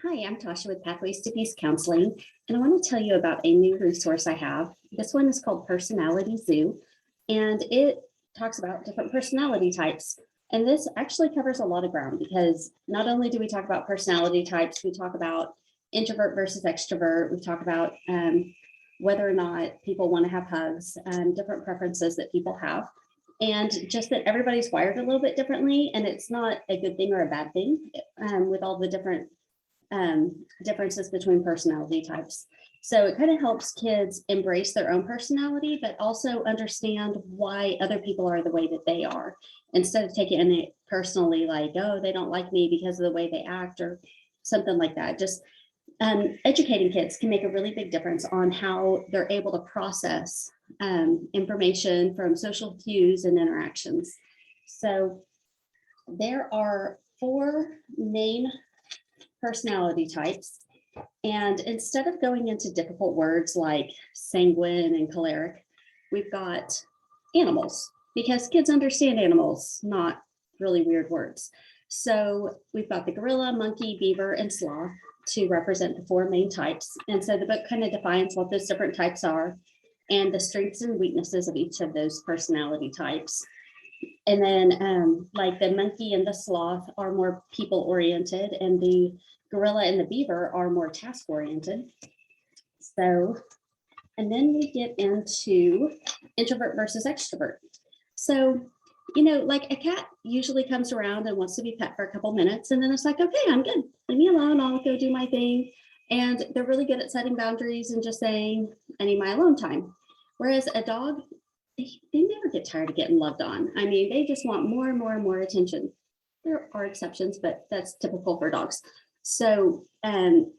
Hi, I'm Tasha with Pathways to Peace Counseling, and I want to tell you about a new resource I have. This one is called Personality Zoo, and it talks about different personality types. And this actually covers a lot of ground because not only do we talk about personality types, we talk about introvert versus extrovert. We talk about whether or not people want to have hugs, different preferences that people have, and just that everybody's wired a little bit differently. And it's not a good thing or a bad thing with all the different differences between personality types. So it kind of helps kids embrace their own personality, but also understand why other people are the way that they are, instead of taking it personally, like, oh, they don't like me because of the way they act or something like that. Just educating kids can make a really big difference on how they're able to process information from social cues and interactions. So there are 4 main personality types. And instead of going into difficult words like sanguine and choleric, we've got animals because kids understand animals, not really weird words. So we've got the gorilla, monkey, beaver, and sloth to represent the 4 main types. And so the book kind of defines what those different types are and the strengths and weaknesses of each of those personality types. And then like the monkey and the sloth are more people oriented, and the gorilla and the beaver are more task oriented. So, and then we get into introvert versus extrovert. So, you know, like a cat usually comes around and wants to be pet for a couple minutes, and then it's like, okay, I'm good. Leave me alone. I'll go do my thing. And they're really good at setting boundaries and just saying, I need my alone time. Whereas a dog, they never get tired of getting loved on. I mean, they just want more and more and more attention. There are exceptions, but that's typical for dogs. So, you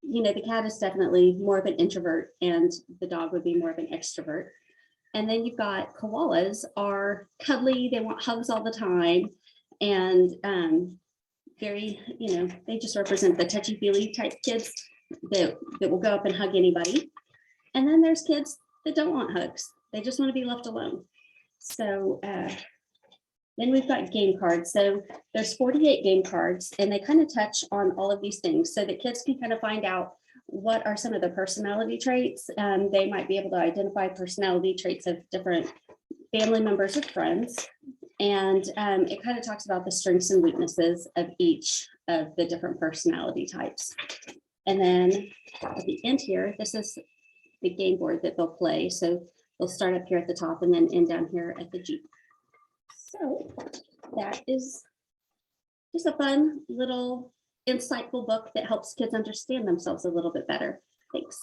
know, the cat is definitely more of an introvert and the dog would be more of an extrovert. And then you've got koalas are cuddly. They want hugs all the time. And very, you know, they just represent the touchy-feely type kids that will go up and hug anybody. And then there's kids that don't want hugs. They just want to be left alone. So then we've got game cards. So there's 48 game cards, and they kind of touch on all of these things so that kids can kind of find out what are some of the personality traits. They might be able to identify personality traits of different family members or friends. And it kind of talks about the strengths and weaknesses of each of the different personality types. And then at the end here, this is the game board that they'll play. So they'll start up here at the top and then end down here at the Jeep. So that is just a fun little insightful book that helps kids understand themselves a little bit better. Thanks.